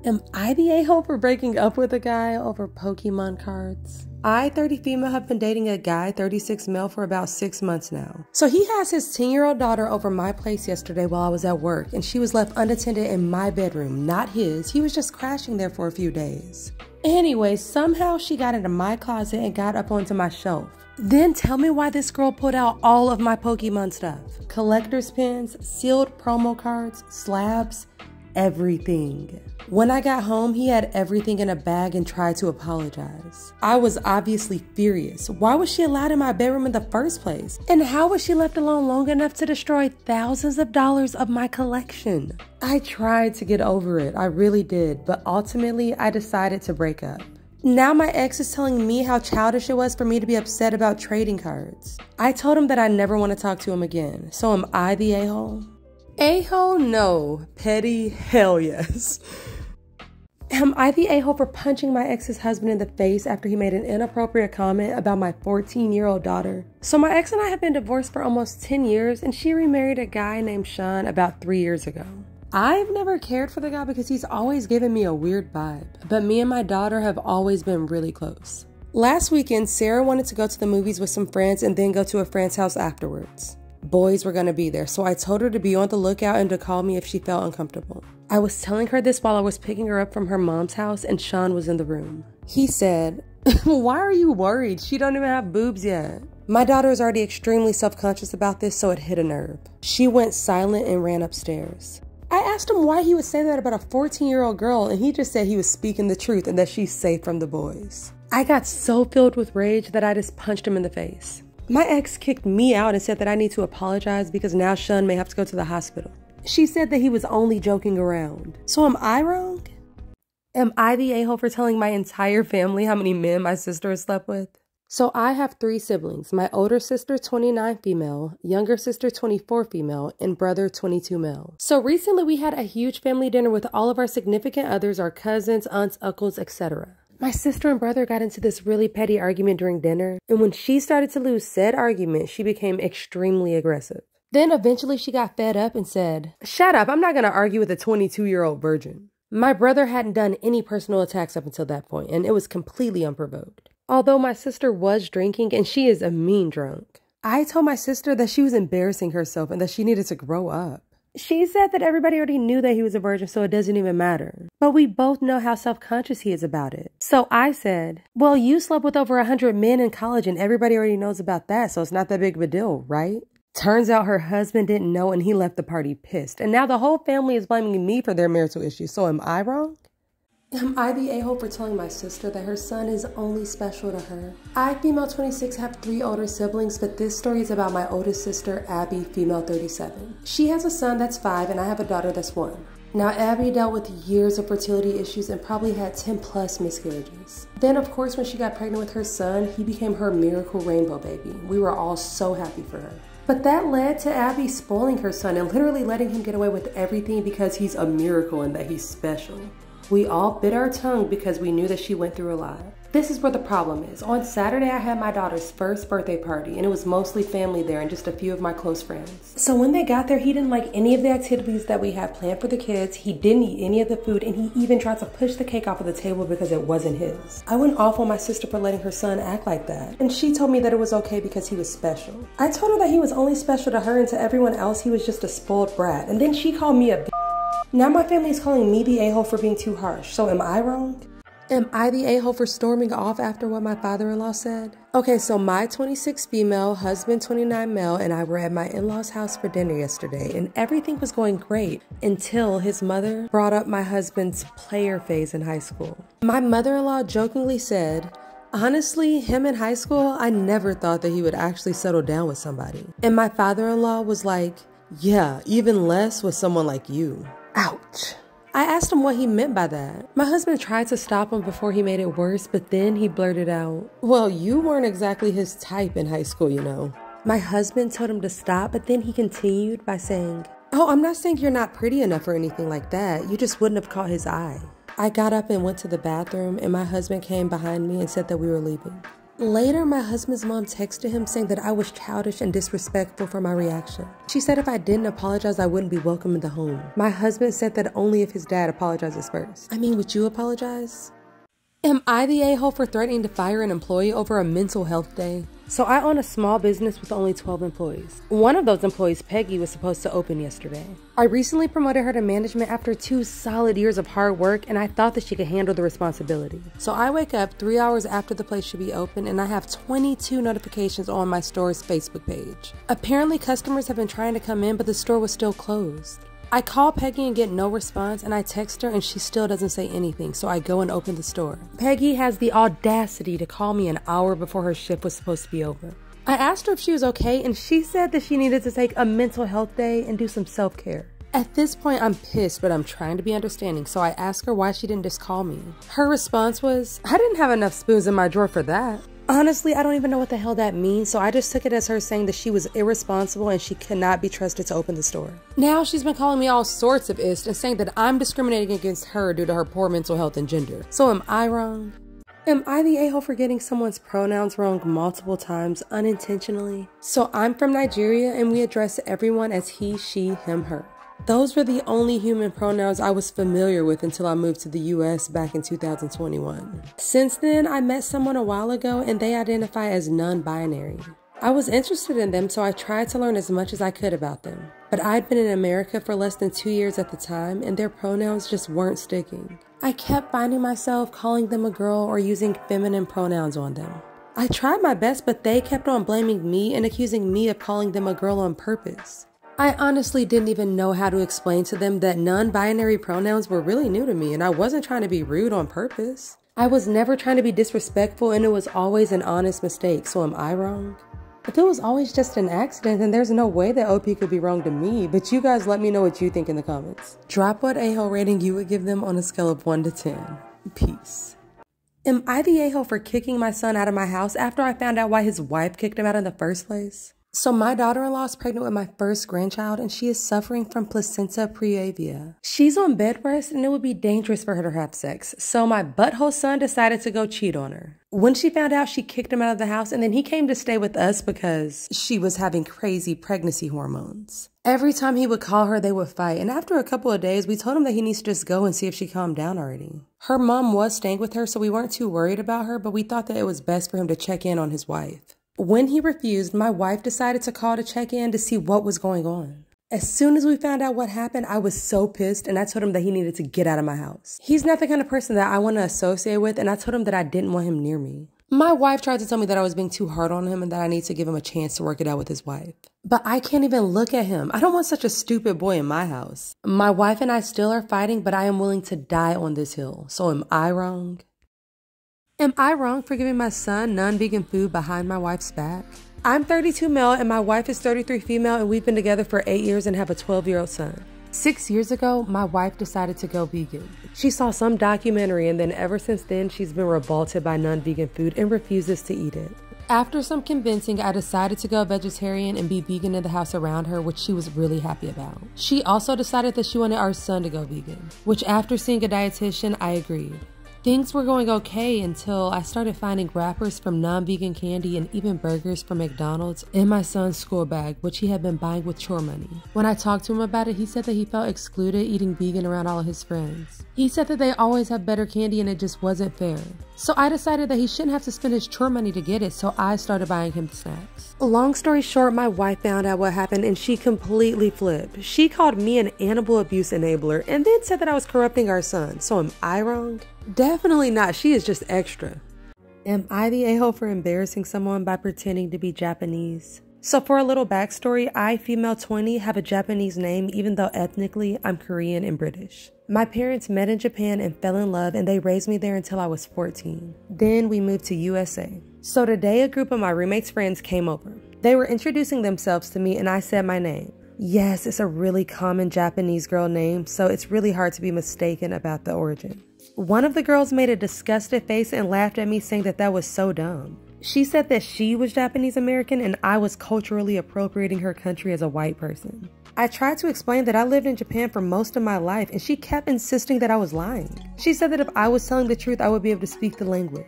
Am I the a-hole for breaking up with a guy over Pokemon cards? I, 30 female, have been dating a guy, 36 male, for about 6 months now. So he has his 10-year-old daughter over my place yesterday while I was at work, and she was left unattended in my bedroom, not his. He was just crashing there for a few days. Anyway, somehow she got into my closet and got up onto my shelf. Then tell me why this girl pulled out all of my Pokemon stuff. Collector's pins, sealed promo cards, slabs, everything. When I got home, he had everything in a bag and tried to apologize. I was obviously furious. Why was she allowed in my bedroom in the first place? And how was she left alone long enough to destroy thousands of dollars of my collection? I tried to get over it, I really did, but ultimately I decided to break up. Now my ex is telling me how childish it was for me to be upset about trading cards. I told him that I never want to talk to him again. So am I the a-hole? A-hole? No. Petty? Hell yes. Am I the a-hole for punching my ex's husband in the face after he made an inappropriate comment about my 14-year-old daughter? So my ex and I have been divorced for almost 10 years, and she remarried a guy named Sean about 3 years ago. I've never cared for the guy because he's always given me a weird vibe, but me and my daughter have always been really close. Last weekend, Sarah wanted to go to the movies with some friends and then go to a friend's house afterwards. Boys were gonna be there, so I told her to be on the lookout and to call me if she felt uncomfortable. I was telling her this while I was picking her up from her mom's house and Sean was in the room. He said, "Why are you worried? She don't even have boobs yet." My daughter is already extremely self-conscious about this, so it hit a nerve. She went silent and ran upstairs. I asked him why he would say that about a 14-year-old girl, and he just said he was speaking the truth and that she's safe from the boys. I got so filled with rage that I just punched him in the face. My ex kicked me out and said that I need to apologize because now Sean may have to go to the hospital. She said that he was only joking around. So am I wrong? Am I the a-hole for telling my entire family how many men my sister has slept with? So I have 3 siblings. My older sister, 29 female, younger sister, 24 female, and brother, 22 male. So recently we had a huge family dinner with all of our significant others, our cousins, aunts, uncles, etc. My sister and brother got into this really petty argument during dinner, and when she started to lose said argument, she became extremely aggressive. Then eventually she got fed up and said, "Shut up, I'm not gonna argue with a 22-year-old virgin." My brother hadn't done any personal attacks up until that point, and it was completely unprovoked. Although my sister was drinking, and she is a mean drunk. I told my sister that she was embarrassing herself and that she needed to grow up. She said that everybody already knew that he was a virgin, so it doesn't even matter. But we both know how self-conscious he is about it. So I said, "Well, you slept with over 100 men in college and everybody already knows about that, so it's not that big of a deal, right?" Turns out her husband didn't know and he left the party pissed. And now the whole family is blaming me for their marital issues, so am I wrong? Am I the a-hole for telling my sister that her son is only special to her? I, female 26, have 3 older siblings, but this story is about my oldest sister, Abby, female 37. She has a son that's 5 and I have a daughter that's 1. Now, Abby dealt with years of fertility issues and probably had 10 plus miscarriages. Then, of course, when she got pregnant with her son, he became her miracle rainbow baby. We were all so happy for her. But that led to Abby spoiling her son and literally letting him get away with everything because he's a miracle and that he's special. We all bit our tongue because we knew that she went through a lot. This is where the problem is. On Saturday, I had my daughter's first birthday party, and it was mostly family there and just a few of my close friends. So when they got there, he didn't like any of the activities that we had planned for the kids. He didn't eat any of the food, and he even tried to push the cake off of the table because it wasn't his. I went off on my sister for letting her son act like that, and she told me that it was okay because he was special. I told her that he was only special to her, and to everyone else, he was just a spoiled brat, and then she called me a Now my family is calling me the a-hole for being too harsh, so am I wrong? Am I the a-hole for storming off after what my father-in-law said? Okay, so my 26 female, husband 29 male, and I were at my in-laws' house for dinner yesterday, and everything was going great until his mother brought up my husband's player phase in high school. My mother-in-law jokingly said, "Honestly, him in high school, I never thought that he would actually settle down with somebody." And my father-in-law was like, "Yeah, even less with someone like you." Ouch. I asked him what he meant by that. My husband tried to stop him before he made it worse, but then he blurted out, "Well, you weren't exactly his type in high school, you know." My husband told him to stop, but then he continued by saying, "Oh, I'm not saying you're not pretty enough or anything like that. You just wouldn't have caught his eye." I got up and went to the bathroom, and my husband came behind me and said that we were leaving. Later, my husband's mom texted him saying that I was childish and disrespectful for my reaction. She said if I didn't apologize, I wouldn't be welcome in the home. My husband said that only if his dad apologizes first. I mean, would you apologize? Am I the a-hole for threatening to fire an employee over a mental health day? So I own a small business with only 12 employees. One of those employees, Peggy, was supposed to open yesterday. I recently promoted her to management after 2 solid years of hard work, and I thought that she could handle the responsibility. So I wake up 3 hours after the place should be open, and I have 22 notifications on my store's Facebook page. Apparently customers have been trying to come in, but the store was still closed. I call Peggy and get no response, and I text her and she still doesn't say anything, so I go and open the store. Peggy has the audacity to call me an hour before her shift was supposed to be over. I asked her if she was okay, and she said that she needed to take a mental health day and do some self-care. At this point, I'm pissed, but I'm trying to be understanding, so I asked her why she didn't just call me. Her response was, "I didn't have enough spoons in my drawer for that." Honestly, I don't even know what the hell that means, so I just took it as her saying that she was irresponsible and she could not be trusted to open the store. Now she's been calling me all sorts of ist and saying that I'm discriminating against her due to her poor mental health and gender. So am I wrong? Am I the a-hole for getting someone's pronouns wrong multiple times unintentionally? So I'm from Nigeria and we address everyone as he, she, him, her. Those were the only human pronouns I was familiar with until I moved to the US back in 2021. Since then, I met someone a while ago and they identify as non-binary. I was interested in them, so I tried to learn as much as I could about them. But I'd been in America for less than 2 years at the time and their pronouns just weren't sticking. I kept finding myself calling them a girl or using feminine pronouns on them. I tried my best, but they kept on blaming me and accusing me of calling them a girl on purpose. I honestly didn't even know how to explain to them that non-binary pronouns were really new to me and I wasn't trying to be rude on purpose. I was never trying to be disrespectful and it was always an honest mistake, so am I wrong? If it was always just an accident, then there's no way that OP could be wrong to me, but you guys let me know what you think in the comments. Drop what a-hole rating you would give them on a scale of 1 to 10. Peace. Am I the a-hole for kicking my son out of my house after I found out why his wife kicked him out in the first place? So my daughter-in-law is pregnant with my first grandchild and she is suffering from placenta previa. She's on bed rest and it would be dangerous for her to have sex. So my butthole son decided to go cheat on her. When she found out, she kicked him out of the house and then he came to stay with us because she was having crazy pregnancy hormones. Every time he would call her, they would fight. And after a couple of days, we told him that he needs to just go and see if she calmed down already. Her mom was staying with her, so we weren't too worried about her, but we thought that it was best for him to check in on his wife. When he refused, my wife decided to call to check in to see what was going on. As soon as we found out what happened, I was so pissed and I told him that he needed to get out of my house. He's not the kind of person that I want to associate with and I told him that I didn't want him near me. My wife tried to tell me that I was being too hard on him and that I need to give him a chance to work it out with his wife. But I can't even look at him. I don't want such a stupid boy in my house. My wife and I still are fighting, but I am willing to die on this hill. So am I wrong? Am I wrong for giving my son non-vegan food behind my wife's back? I'm 32 male and my wife is 33 female and we've been together for 8 years and have a 12-year-old son. 6 years ago, my wife decided to go vegan. She saw some documentary and then ever since then, she's been revolted by non-vegan food and refuses to eat it. After some convincing, I decided to go vegetarian and be vegan in the house around her, which she was really happy about. She also decided that she wanted our son to go vegan, which after seeing a dietitian, I agreed. Things were going okay until I started finding wrappers from non-vegan candy and even burgers from McDonald's in my son's school bag, which he had been buying with chore money. When I talked to him about it, he said that he felt excluded eating vegan around all of his friends. He said that they always have better candy and it just wasn't fair. So I decided that he shouldn't have to spend his chore money to get it, so I started buying him snacks. Long story short, my wife found out what happened and she completely flipped. She called me an animal abuse enabler and then said that I was corrupting our son. So am I wrong? Definitely not. She is just extra. Am I the a-hole for embarrassing someone by pretending to be Japanese? So for a little backstory, I, female 20, have a Japanese name even though ethnically I'm Korean and British. My parents met in Japan and fell in love and they raised me there until I was 14. Then we moved to USA. So today a group of my roommate's friends came over. They were introducing themselves to me and I said my name. Yes, it's a really common Japanese girl name, so it's really hard to be mistaken about the origin. One of the girls made a disgusted face and laughed at me saying that that was so dumb. She said that she was Japanese American and I was culturally appropriating her country as a white person. I tried to explain that I lived in Japan for most of my life and she kept insisting that I was lying. She said that if I was telling the truth, I would be able to speak the language.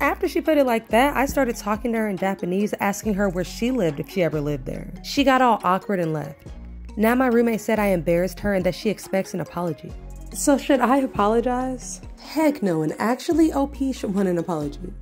After she put it like that, I started talking to her in Japanese, asking her where she lived if she ever lived there. She got all awkward and left. Now my roommate said I embarrassed her and that she expects an apology. So should I apologize? Heck no, and actually OP should want an apology.